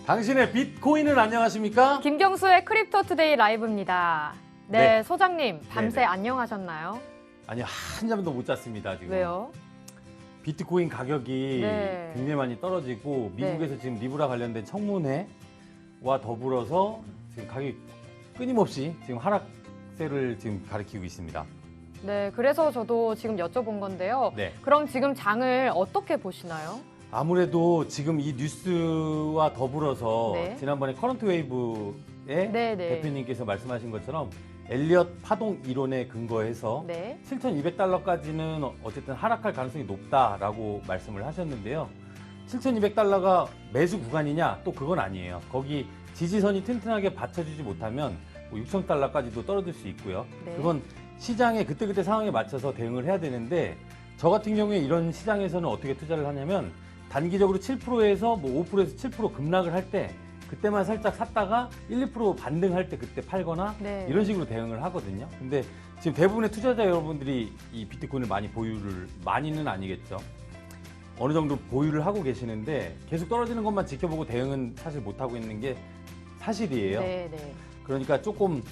당신의 비트코인은 안녕하십니까? 김경수의 크립토투데이 라이브입니다. 네, 소장님, 밤새 네네. 안녕하셨나요? 아니요, 한잠도 못 잤습니다, 지금. 왜요? 비트코인 가격이 네. 굉장히 많이 떨어지고 미국에서 지금 리브라 관련된 청문회와 더불어서 지금 가격이 끊임없이 지금 하락세를 지금 가리키고 있습니다. 네, 그래서 저도 지금 여쭤본 건데요. 네. 그럼 지금 장을 어떻게 보시나요? 아무래도 지금 이 뉴스와 더불어서 네. 지난번에 커런트 웨이브의 네. 대표님께서 말씀하신 것처럼 엘리엇 파동 이론에 근거해서 네. 7,200달러까지는 어쨌든 하락할 가능성이 높다라고 말씀을 하셨는데요. 7,200달러가 매수 구간이냐? 또 그건 아니에요. 거기 지지선이 튼튼하게 받쳐주지 못하면 6,000달러까지도 떨어질 수 있고요. 네. 그건 시장의 그때그때 상황에 맞춰서 대응을 해야 되는데 저 같은 경우에 이런 시장에서는 어떻게 투자를 하냐면 단기적으로 7%에서 5%에서 7% 급락을 할 때 그때만 살짝 샀다가 1, 2% 반등할 때 그때 팔거나 네. 이런 식으로 대응을 하거든요. 근데 지금 대부분의 투자자 여러분들이 이 비트코인을 많이는 아니겠죠. 어느 정도 보유를 하고 계시는데 계속 떨어지는 것만 지켜보고 대응은 사실 못하고 있는 게 사실이에요. 네. 그러니까 조금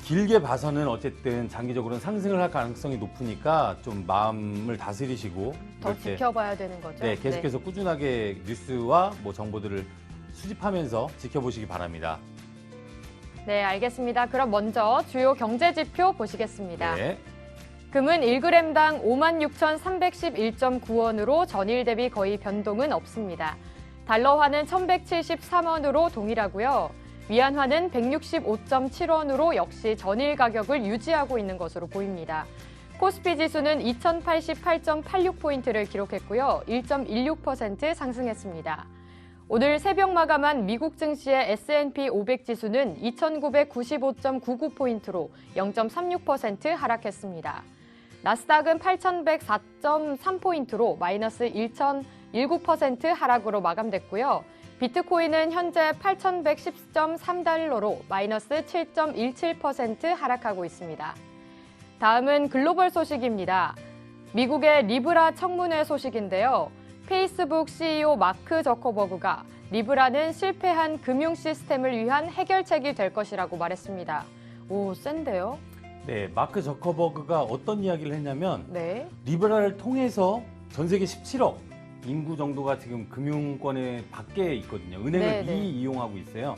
길게 봐서는 어쨌든 장기적으로는 상승을 할 가능성이 높으니까 좀 마음을 다스리시고 더 이럴 때 지켜봐야 되는 거죠? 네, 계속해서 꾸준하게 뉴스와 정보들을 수집하면서 지켜보시기 바랍니다. 네, 알겠습니다. 그럼 먼저 주요 경제 지표 보시겠습니다. 네. 금은 1g당 56,311.9원으로 전일 대비 거의 변동은 없습니다. 달러화는 1,173원으로 동일하고요. 위안화는 165.7원으로 역시 전일 가격을 유지하고 있는 것으로 보입니다. 코스피 지수는 2,088.86포인트를 기록했고요. 1.16% 상승했습니다. 오늘 새벽 마감한 미국 증시의 S&P 500 지수는 2,995.99포인트로 0.36% 하락했습니다. 나스닥은 8,104.3포인트로 마이너스 1.19% 하락으로 마감됐고요. 비트코인은 현재 8,110.3달러로 마이너스 7.17% 하락하고 있습니다. 다음은 글로벌 소식입니다. 미국의 리브라 청문회 소식인데요. 페이스북 CEO 마크 저커버그가 리브라는 실패한 금융 시스템을 위한 해결책이 될 것이라고 말했습니다. 오, 센데요? 네, 마크 저커버그가 어떤 이야기를 했냐면 네. 리브라를 통해서 전 세계 17억 인구 정도가 지금 금융권의 밖에 있거든요. 은행을 네. 이용하고 있어요.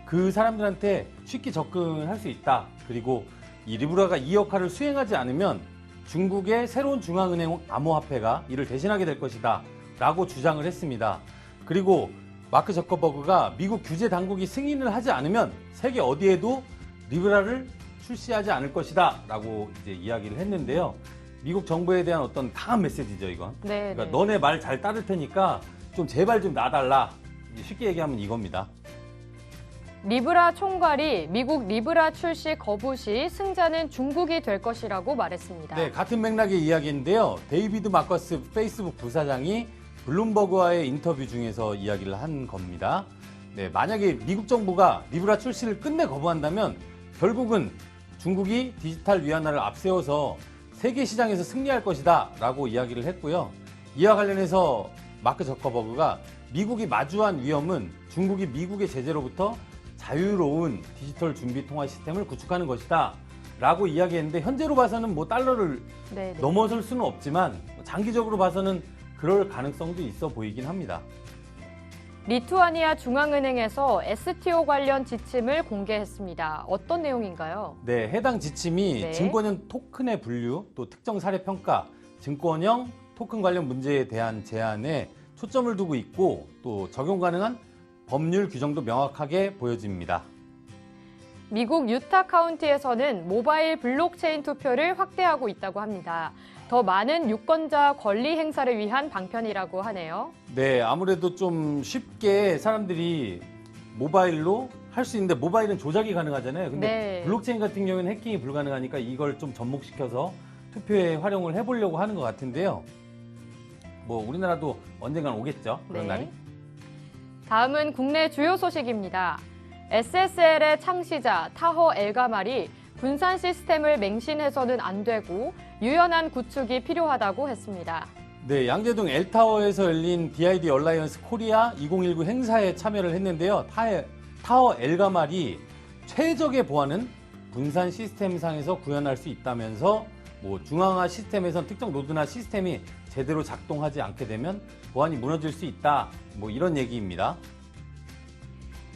그 사람들한테 쉽게 접근할 수 있다. 그리고 이 리브라가 이 역할을 수행하지 않으면 중국의 새로운 중앙은행 암호화폐가 이를 대신하게 될 것이다. 라고 주장을 했습니다. 그리고 마크 저커버그가 미국 규제 당국이 승인을 하지 않으면 세계 어디에도 리브라를 출시하지 않을 것이다. 라고 이제 이야기를 했는데요. 미국 정부에 대한 어떤 강한 메시지죠, 이건. 네. 그러니까 너네 말 잘 따를 테니까 좀 제발 좀 놔달라. 쉽게 얘기하면 이겁니다. 리브라 총괄이 미국 리브라 출시 거부 시 승자는 중국이 될 것이라고 말했습니다. 네, 같은 맥락의 이야기인데요. 데이비드 마커스 페이스북 부사장이 블룸버그와의 인터뷰 중에서 이야기를 한 겁니다. 네, 만약에 미국 정부가 리브라 출시를 끝내 거부한다면 결국은 중국이 디지털 위안화를 앞세워서 세계 시장에서 승리할 것이다 라고 이야기를 했고요. 이와 관련해서 마크 저커버그가 미국이 마주한 위험은 중국이 미국의 제재로부터 자유로운 디지털 준비 통화 시스템을 구축하는 것이다 라고 이야기했는데 현재로 봐서는 달러를 네. 넘어설 수는 없지만 장기적으로 봐서는 그럴 가능성도 있어 보이긴 합니다. 리투아니아 중앙은행에서 STO 관련 지침을 공개했습니다. 어떤 내용인가요? 네, 해당 지침이 네. 증권형 토큰의 분류, 또 특정 사례 평가, 증권형 토큰 관련 문제에 대한 제안에 초점을 두고 있고 또 적용 가능한 법률 규정도 명확하게 보여집니다. 미국 유타 카운티에서는 모바일 블록체인 투표를 확대하고 있다고 합니다. 더 많은 유권자 권리 행사를 위한 방편이라고 하네요. 네, 아무래도 좀 쉽게 사람들이 모바일로 할 수 있는데 모바일은 조작이 가능하잖아요. 근데 네. 블록체인 같은 경우에는 해킹이 불가능하니까 이걸 좀 접목시켜서 투표에 활용을 해보려고 하는 것 같은데요. 우리나라도 언젠간 오겠죠, 그런 날이. 다음은 국내 주요 소식입니다. SSL의 창시자 타허 엘가말이 분산 시스템을 맹신해서는 안 되고 유연한 구축이 필요하다고 했습니다. 네, 양재동 L타워에서 열린 DID 얼라이언스 코리아 2019 행사에 참여를 했는데요. 타워 L가말이 최적의 보안은 분산 시스템상에서 구현할 수 있다면서 뭐 중앙화 시스템에선 특정 노드나 시스템이 제대로 작동하지 않게 되면 보안이 무너질 수 있다. 뭐 이런 얘기입니다.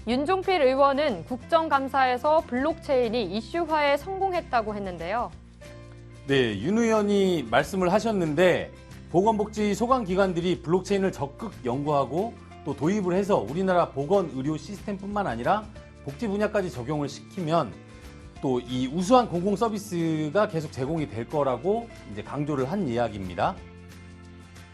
윤종필 의원은 국정감사에서 블록체인이 이슈화에 성공했다고 했는데요. 네, 윤 의원이 말씀을 하셨는데 보건복지 소관기관들이 블록체인을 적극 연구하고 또 도입을 해서 우리나라 보건 의료 시스템뿐만 아니라 복지 분야까지 적용을 시키면 또 이 우수한 공공 서비스가 계속 제공이 될 거라고 이제 강조를 한 이야기입니다.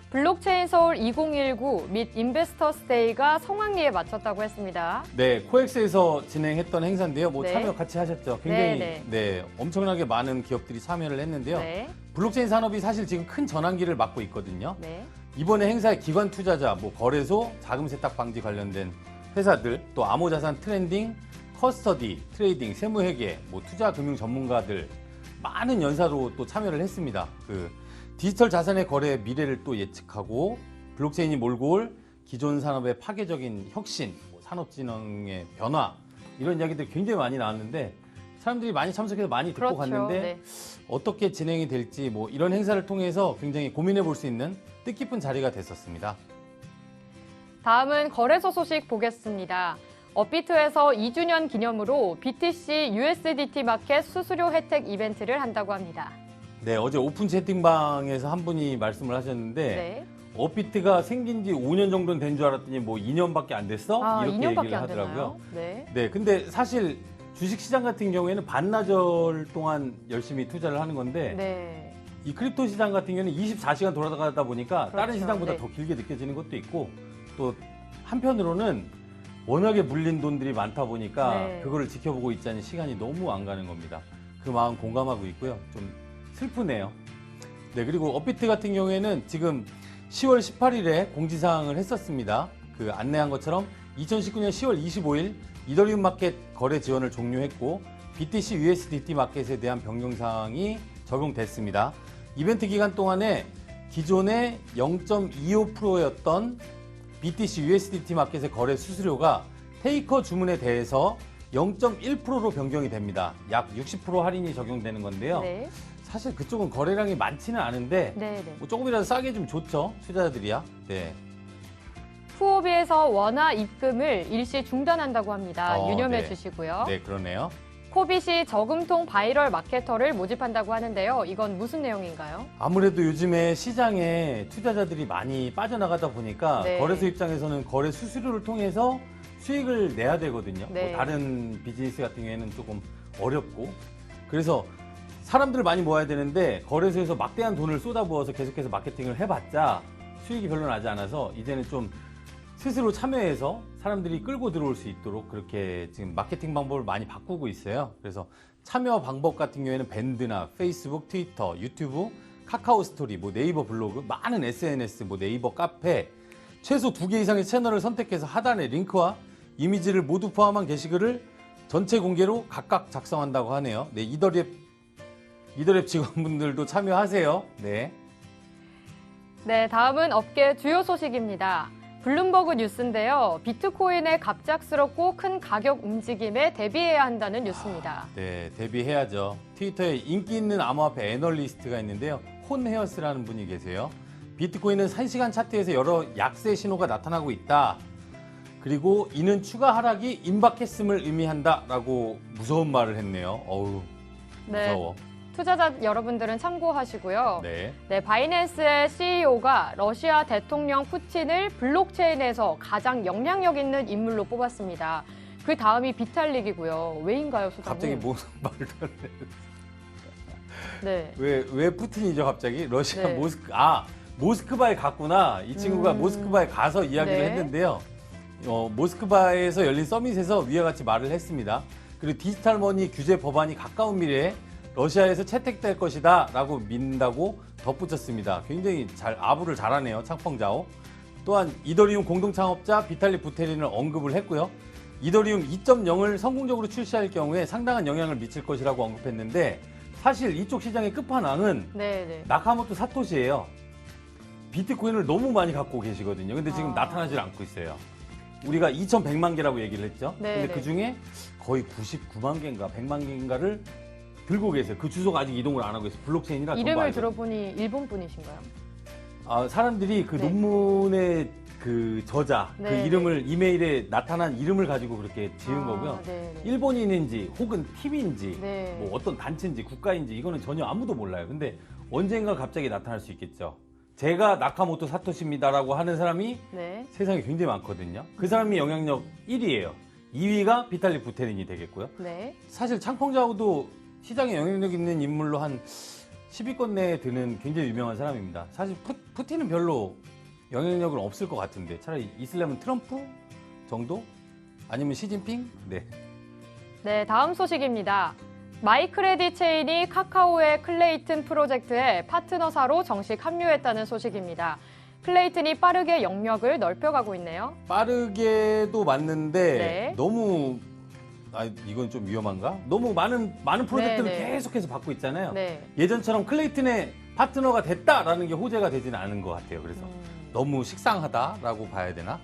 블록체인 서울 2019 및 인베스터스 데이가 성황리에 마쳤다고 했습니다. 네, 코엑스에서 진행했던 행사인데요. 뭐 네. 참여 같이 하셨죠? 굉장히 네. 엄청나게 많은 기업들이 참여를 했는데요. 네. 블록체인 산업이 사실 지금 큰 전환기를 맞고 있거든요. 네. 이번에 행사에 기관 투자자, 뭐 거래소, 자금 세탁 방지 관련된 회사들, 또 암호자산 트렌딩, 커스터디, 트레이딩, 세무회계, 뭐 투자 금융 전문가들 많은 연사로 또 참여를 했습니다. 그 디지털 자산의 거래의 미래를 또 예측하고 블록체인이 몰고 올 기존 산업의 파괴적인 혁신, 뭐 산업진흥의 변화 이런 이야기들이 굉장히 많이 나왔는데 사람들이 많이 참석해서 많이 듣고 그렇죠. 갔는데 네. 어떻게 진행이 될지 뭐 이런 행사를 통해서 굉장히 고민해 볼 수 있는 뜻깊은 자리가 됐었습니다. 다음은 거래소 소식 보겠습니다. 업비트에서 2주년 기념으로 BTC USDT 마켓 수수료 혜택 이벤트를 한다고 합니다. 네, 어제 오픈 채팅방에서 한 분이 말씀을 하셨는데 네. 업비트가 생긴 지 5년 정도는 된 줄 알았더니 뭐 2년밖에 안 됐어? 이렇게 2년밖에 얘기를 안 하더라고요. 되나요? 네. 네, 근데 사실 주식시장 같은 경우에는 반나절 동안 열심히 투자를 하는 건데 네. 이 크립토 시장 같은 경우는 24시간 돌아가다 보니까 그렇죠. 다른 시장보다 네. 더 길게 느껴지는 것도 있고 또 한편으로는 워낙에 물린 돈들이 많다 보니까 네. 그거를 지켜보고 있자니 시간이 너무 안 가는 겁니다. 그 마음 공감하고 있고요. 좀 슬프네요. 네, 그리고 업비트 같은 경우에는 지금 10월 18일에 공지사항을 했었습니다. 그 안내한 것처럼 2019년 10월 25일 이더리움 마켓 거래 지원을 종료했고 BTC USDT 마켓에 대한 변경사항이 적용됐습니다. 이벤트 기간 동안에 기존의 0.25%였던 BTC USDT 마켓의 거래 수수료가 테이커 주문에 대해서 0.1%로 변경이 됩니다. 약 60% 할인이 적용되는 건데요. 네. 사실 그쪽은 거래량이 많지는 않은데 네. 네. 뭐 조금이라도 싸게 좀 좋죠. 투자자들이야. 네. 후오비에서 원화 입금을 일시 중단한다고 합니다. 유념해 네. 주시고요. 네, 그러네요. 코빗이 저금통 바이럴 마케터를 모집한다고 하는데요. 이건 무슨 내용인가요? 아무래도 요즘에 시장에 투자자들이 많이 빠져나가다 보니까 네. 거래소 입장에서는 거래 수수료를 통해서 수익을 내야 되거든요. 네. 뭐 다른 비즈니스 같은 경우에는 조금 어렵고 그래서 사람들을 많이 모아야 되는데 거래소에서 막대한 돈을 쏟아부어서 계속해서 마케팅을 해봤자 수익이 별로 나지 않아서 이제는 좀 스스로 참여해서 사람들이 끌고 들어올 수 있도록 그렇게 지금 마케팅 방법을 많이 바꾸고 있어요. 그래서 참여 방법 같은 경우에는 밴드나 페이스북, 트위터, 유튜브, 카카오 스토리, 뭐 네이버 블로그, 많은 SNS, 뭐 네이버 카페, 최소 2개 이상의 채널을 선택해서 하단에 링크와 이미지를 모두 포함한 게시글을 전체 공개로 각각 작성한다고 하네요. 네, 이더랩 직원분들도 참여하세요. 네. 네, 다음은 업계 주요 소식입니다. 블룸버그 뉴스인데요. 비트코인의 갑작스럽고 큰 가격 움직임에 대비해야 한다는 뉴스입니다. 네, 대비해야죠. 트위터에 인기 있는 암호화폐 애널리스트가 있는데요. 혼헤어스라는 분이 계세요. 비트코인은 1시간 차트에서 여러 약세 신호가 나타나고 있다. 그리고 이는 추가 하락이 임박했음을 의미한다라고 무서운 말을 했네요. 어우, 무서워. 투자자 여러분들은 참고하시고요. 네. 네, 바이낸스의 CEO가 러시아 대통령 푸틴을 블록체인에서 가장 영향력 있는 인물로 뽑았습니다. 그 다음이 비탈릭이고요. 왜인가요, 소장님? 갑자기 뭐 말도 안 돼. 네. 왜 푸틴이죠, 갑자기? 러시아 네. 모스크바에 갔구나. 이 친구가 모스크바에 가서 이야기를 네. 했는데요. 모스크바에서 열린 서밋에서 위와 같이 말을 했습니다. 그리고 디지털 머니 규제 법안이 가까운 미래에 러시아에서 채택될 것이다 라고 믿는다고 덧붙였습니다. 굉장히 아부를 잘하네요. 창펑자오. 또한 이더리움 공동 창업자 비탈리 부테린을 언급을 했고요. 이더리움 2.0을 성공적으로 출시할 경우에 상당한 영향을 미칠 것이라고 언급했는데 사실 이쪽 시장의 끝판왕은 네. 나카모토 사토시예요. 비트코인을 너무 많이 갖고 계시거든요. 근데 지금 나타나질 않고 있어요. 우리가 2,100만 개라고 얘기를 했죠. 네, 근데 네. 그 중에 거의 99만 개인가 100만 개인가를 들고 계세요. 그 주소가 아직 이동을 안 하고 있어요. 블록체인이라 전부 이름을 알거든요. 들어보니 일본 분이신가요? 사람들이 그 네. 논문의 그 저자, 그 네, 이름을 이메일에 나타난 이름을 가지고 그렇게 지은 거고요. 네, 네. 일본인인지 혹은 팀인지 네. 뭐 어떤 단체인지 국가인지 이거는 전혀 아무도 몰라요. 근데 언젠가 갑자기 나타날 수 있겠죠. 제가 나카모토 사토시입니다라고 하는 사람이 네. 세상에 굉장히 많거든요. 그 사람이 영향력 1위예요. 2위가 비탈리 부테린이 되겠고요. 네. 사실 창펑자오도 시장에 영향력 있는 인물로 한 10위권 내에 드는 굉장히 유명한 사람입니다. 사실 푸틴은 별로 영향력은 없을 것 같은데 차라리 있으려면 트럼프 정도? 아니면 시진핑? 네. 네, 다음 소식입니다. 마이크레딧 체인이 카카오의 클레이튼 프로젝트에 파트너사로 정식 합류했다는 소식입니다. 클레이튼이 빠르게 영역을 넓혀가고 있네요. 빠르게도 맞는데 네. 너무 이건 좀 위험한가? 너무 많은 프로젝트를 네, 네. 계속해서 받고 있잖아요. 네. 예전처럼 클레이튼의 파트너가 됐다라는 게 호재가 되지는 않은 것 같아요. 그래서 너무 식상하다라고 봐야 되나?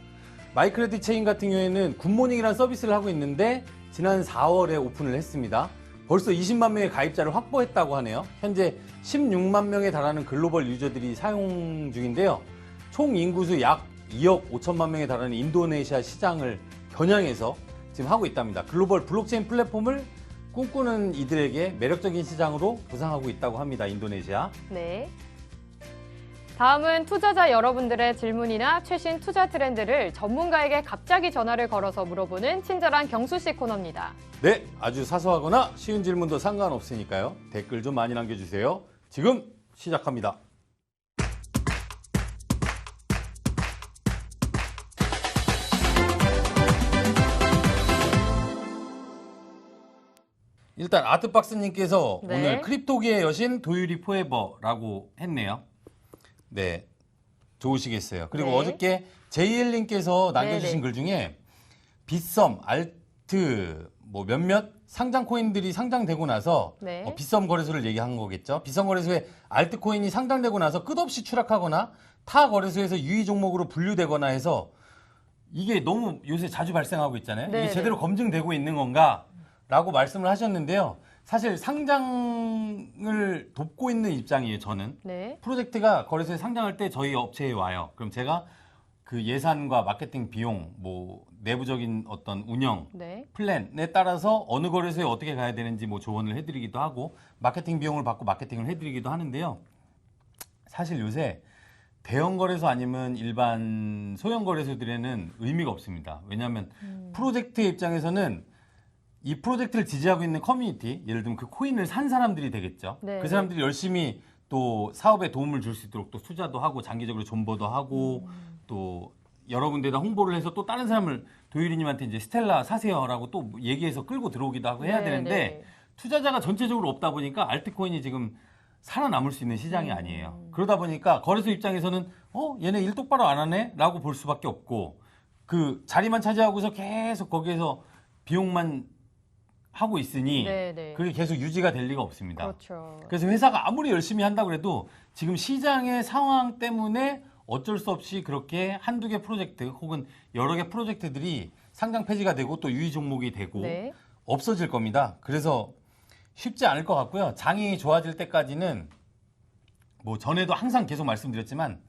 마이크레딧 체인 같은 경우에는 굿모닝이라는 서비스를 하고 있는데 지난 4월에 오픈을 했습니다. 벌써 20만 명의 가입자를 확보했다고 하네요. 현재 16만 명에 달하는 글로벌 유저들이 사용 중인데요. 총 인구수 약 2억 5천만 명에 달하는 인도네시아 시장을 겨냥해서 지금 하고 있답니다. 글로벌 블록체인 플랫폼을 꿈꾸는 이들에게 매력적인 시장으로 부상하고 있다고 합니다. 인도네시아. 네. 다음은 투자자 여러분들의 질문이나 최신 투자 트렌드를 전문가에게 갑자기 전화를 걸어서 물어보는 친절한 경수 씨 코너입니다. 네, 아주 사소하거나 쉬운 질문도 상관없으니까요. 댓글 좀 많이 남겨주세요. 지금 시작합니다. 일단 아트박스님께서 네. 오늘 크립토계의 여신 도유리 포에버라고 했네요. 네, 좋으시겠어요. 그리고 네. 어저께 JL님께서 남겨주신 네, 네. 글 중에 빗썸, 알트, 뭐 몇몇 상장 코인들이 상장되고 나서 네. 빗썸 거래소를 얘기한 거겠죠. 빗썸 거래소에 알트 코인이 상장되고 나서 끝없이 추락하거나 타 거래소에서 유의 종목으로 분류되거나 해서 이게 너무 요새 자주 발생하고 있잖아요. 네, 이게 제대로 네. 검증되고 있는 건가? 라고 말씀을 하셨는데요. 사실 상장을 돕고 있는 입장이에요, 저는. 네. 프로젝트가 거래소에 상장할 때 저희 업체에 와요. 그럼 제가 그 예산과 마케팅 비용, 뭐 내부적인 어떤 운영, 네. 플랜에 따라서 어느 거래소에 어떻게 가야 되는지 뭐 조언을 해드리기도 하고 마케팅 비용을 받고 마케팅을 해드리기도 하는데요. 사실 요새 대형 거래소 아니면 일반 소형 거래소들에는 의미가 없습니다. 왜냐하면 프로젝트의 입장에서는 이 프로젝트를 지지하고 있는 커뮤니티, 예를 들면 그 코인을 산 사람들이 되겠죠. 네, 그 사람들이 열심히 또 사업에 도움을 줄 수 있도록 또 투자도 하고 장기적으로 존버도 하고 또 여러 군데다 홍보를 해서 또 다른 사람을 도유리님한테 이제 스텔라 사세요라고 또 얘기해서 끌고 들어오기도 하고 해야 네, 되는데 네. 투자자가 전체적으로 없다 보니까 알트코인이 지금 살아남을 수 있는 시장이 아니에요. 그러다 보니까 거래소 입장에서는 얘네 일 똑바로 안 하네? 라고 볼 수밖에 없고 그 자리만 차지하고서 계속 거기에서 비용만 하고 있으니 네, 네. 그게 계속 유지가 될 리가 없습니다. 그렇죠. 그래서 회사가 아무리 열심히 한다고 해도 지금 시장의 상황 때문에 어쩔 수 없이 그렇게 한두 개 프로젝트 혹은 여러 개 프로젝트들이 상장 폐지가 되고 또 유의 종목이 되고 네. 없어질 겁니다. 그래서 쉽지 않을 것 같고요. 장이 좋아질 때까지는 뭐 전에도 항상 계속 말씀드렸지만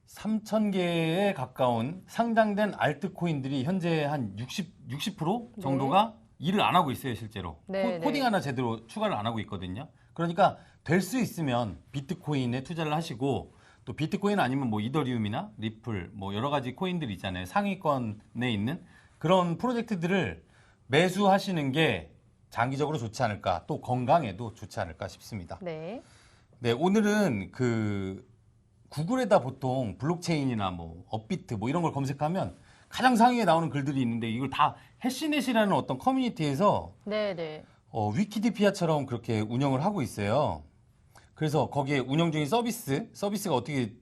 3,000개에 가까운 상장된 알트코인들이 현재 한 60% 정도가 일을 안 하고 있어요, 실제로. 네, 코딩 네. 하나 제대로 추가를 안 하고 있거든요. 그러니까 될 수 있으면 비트코인에 투자를 하시고 또 비트코인 아니면 뭐 이더리움이나 리플 뭐 여러 가지 코인들이 있잖아요. 상위권에 있는 그런 프로젝트들을 매수하시는 게 장기적으로 좋지 않을까, 또 건강에도 좋지 않을까 싶습니다. 네. 네, 오늘은 그 구글에다 보통 블록체인이나 뭐 업비트 뭐 이런 걸 검색하면 가장 상위에 나오는 글들이 있는데 이걸 다 해시넷이라는 어떤 커뮤니티에서 네, 네. 위키디피아처럼 그렇게 운영을 하고 있어요. 그래서 거기에 운영 중인 서비스가 어떻게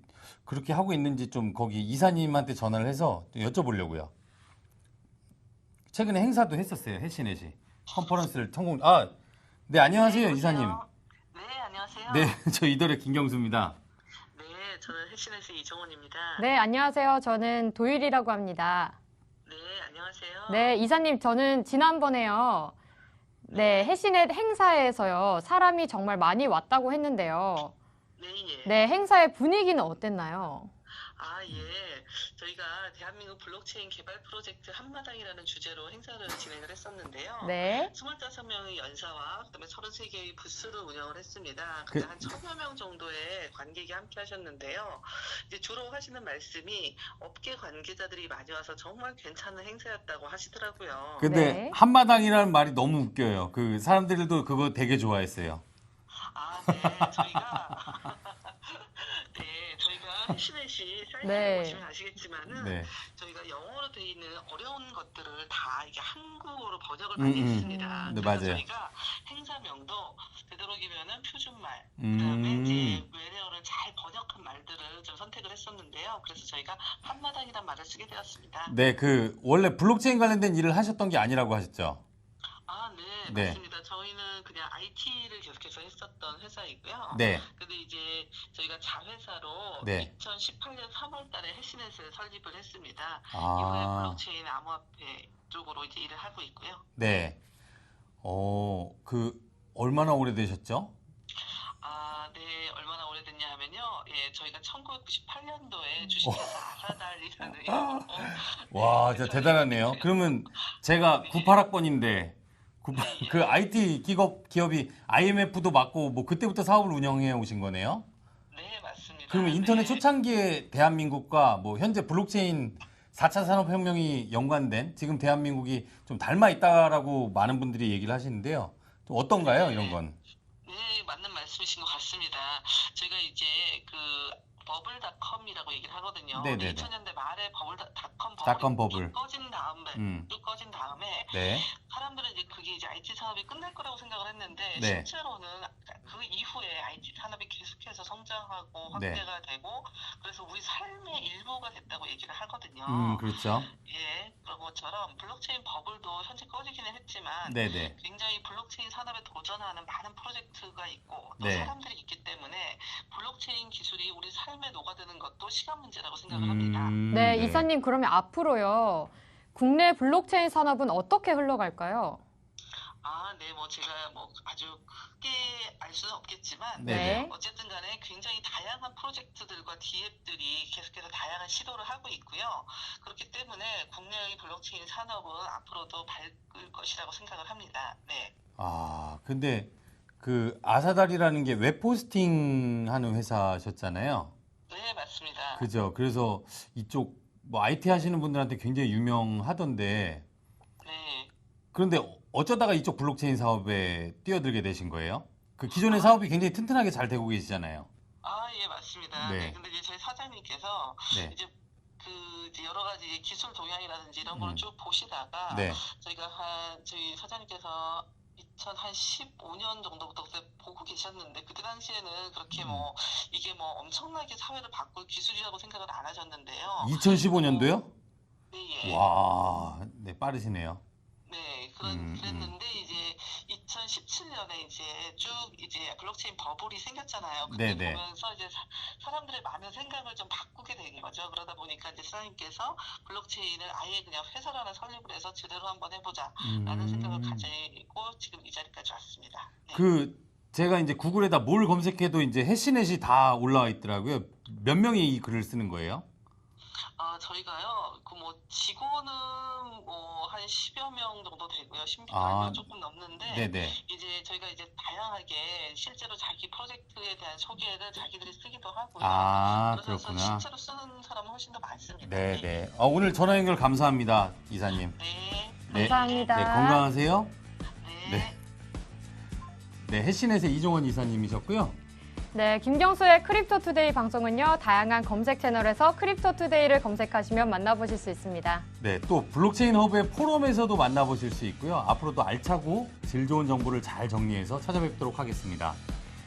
그렇게 하고 있는지 좀 거기 이사님한테 전화를 해서 좀 여쭤보려고요. 최근에 행사도 했었어요, 해시넷이. 컨퍼런스를 성공. 네, 안녕하세요, 네, 이사님. 여보세요? 네, 안녕하세요. 네, 저 이더의 김경수입니다. 네. 저는 해신에서 이정원입니다. 네, 안녕하세요. 저는 도율이라고 합니다. 네, 안녕하세요. 네, 이사님, 저는 지난번에요. 네, 해신의 행사에서요. 사람이 정말 많이 왔다고 했는데요. 네, 예. 네, 행사의 분위기는 어땠나요? 아, 예. 저희가 대한민국 블록체인 개발 프로젝트 한마당이라는 주제로 행사를 진행을 했었는데요. 네. 25명의 연사와 그다음에 33개의 부스를 운영을 했습니다. 근데 한 1000여 명 정도의 관객이 함께 하셨는데요. 이제 주로 하시는 말씀이 업계 관계자들이 많이 와서 정말 괜찮은 행사였다고 하시더라고요. 근데 네. 한마당이라는 말이 너무 웃겨요. 그 사람들도 그거 되게 좋아했어요. 아, 네. 저희가 해신넷이 사이트를 네. 보시면 아시겠지만은 네. 저희가 영어로 돼 있는 어려운 것들을 다 이게 한국어로 번역을 많이 했습니다. 네, 그래서 맞아요. 저희가 행사명도 되도록이면은 표준말, 그다음에 이제 외래어를 잘 번역한 말들을 좀 선택을 했었는데요. 그래서 저희가 한마당이란 말을 쓰게 되었습니다. 네, 그 원래 블록체인 관련된 일을 하셨던 게 아니라고 하셨죠? 아, 네, 네. 맞습니다. 저희는 그냥 IT를 계속해서 했었던 회사이고요. 네. 근데 이제 저희가 자회사로 네. 2018년 3월 달에 해신넷을 설립을 했습니다. 아. 이후에 블록체인 암호화폐 쪽으로 이제 일을 하고 있고요. 네. 얼마나 오래되셨죠? 아, 네, 얼마나 오래됐냐 하면요. 예, 저희가 1998년도에 주식회사 아사달이라는 이름으로 와, 진짜 대단하네요. 그러면 제가 98학번인데 그 IT 기업이 IMF도 맞고 뭐 그때부터 사업을 운영해 오신 거네요? 네, 맞습니다. 그러면 인터넷 네. 초창기에 대한민국과 뭐 현재 블록체인 4차 산업혁명이 연관된 지금 대한민국이 좀 닮아 있다라고 많은 분들이 얘기를 하시는데요. 좀 어떤가요, 이런 건? 네, 맞는 말씀이신 것 같습니다. 저희가 이제 그 버블닷컴이라고 얘기를 하거든요. 네네네. 2000년대 말에 버블닷컴 닷컴 버블. 쭉 꺼진 다음에 네. 사람들은 이제 그게 이제 IT 산업이 끝날 거라고 생각을 했는데 네. 실제로는 그 이후에 IT 산업이 계속해서 성장하고 네. 확대가 되고 그래서 우리 삶의 일부가 됐다고 얘기를 하거든요. 그렇죠. 예, 그런 것처럼 블록체인 버블도 현재 꺼지기는 했지만 네네. 굉장히 블록체인 산업에 도전하는 많은 프로젝트가 있고 또 네. 사람들이 있기 때문에 블록체인 기술이 우리 삶에 녹아드는 것도 시간 문제라고 생각을 합니다. 네, 이사님, 그러면 앞으로요. 국내 블록체인 산업은 어떻게 흘러갈까요? 아, 네, 뭐 제가 뭐 아주 크게 알 수는 없겠지만 네네. 어쨌든 간에 굉장히 다양한 프로젝트들과 DApp들이 계속해서 다양한 시도를 하고 있고요. 그렇기 때문에 국내의 블록체인 산업은 앞으로도 밝을 것이라고 생각을 합니다. 네. 아, 근데 그 아사달이라는 게 웹포스팅 하는 회사셨잖아요. 네, 맞습니다. 그죠. 그래서 이쪽 뭐 IT 하시는 분들한테 굉장히 유명하던데 네. 그런데 어쩌다가 이쪽 블록체인 사업에 뛰어들게 되신 거예요? 그 기존의 사업이 굉장히 튼튼하게 잘 되고 계시잖아요. 아, 예, 맞습니다. 네. 네. 근데 이제 저희 사장님께서 네. 이제 여러 가지 기술 동향이라든지 이런 걸 쭉 보시다가 네. 저희 사장님께서 2015년 정도부터 그때 보고 계셨는데 그때 당시에는 그렇게 뭐 이게 뭐 엄청나게 사회를 바꿀 기술이라고 생각을 안 하셨는데요. 2015년도요? 네, 예. 와, 네, 빠르시네요. 네, 그랬는데 이제 2017년에 이제 쭉 이제 블록체인 버블이 생겼잖아요. 그때 네네. 보면서 이제 사람들의 많은 생각을 좀 바꾸게 된 거죠. 그러다 보니까 이제 사장님께서 블록체인을 아예 그냥 회사를 하나 설립을 해서 제대로 한번 해보자라는 생각을 가지고 지금 이 자리까지 왔습니다. 네. 제가 이제 구글에다 뭘 검색해도 이제 해시넷이 다 올라와 있더라고요. 몇 명이 이 글을 쓰는 거예요? 저희가요, 그 뭐 직원은 뭐 한 10여 명 정도 되고요. 10명 아, 조금 넘는데 네네. 이제 저희가 이제 다양하게 실제로 자기 프로젝트에 대한 소개를 자기들이 쓰기도 하고요. 아, 그래서 그렇구나. 실제로 쓰는 사람은 훨씬 더 많습니다. 네네. 오늘 전화 연결 감사합니다, 이사님. 네. 네. 감사합니다. 네, 건강하세요. 네. 네. 네, 해신넷의 이종원 이사님이셨고요. 네, 김경수의 크립토투데이 방송은요. 다양한 검색 채널에서 크립토투데이를 검색하시면 만나보실 수 있습니다. 네, 또 블록체인 허브의 포럼에서도 만나보실 수 있고요. 앞으로도 알차고 질 좋은 정보를 잘 정리해서 찾아뵙도록 하겠습니다.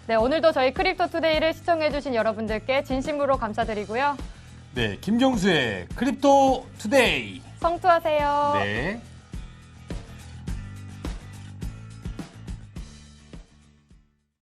네, 오늘도 저희 크립토투데이를 시청해주신 여러분들께 진심으로 감사드리고요. 네, 김경수의 크립토 투데이. 성투하세요. 네.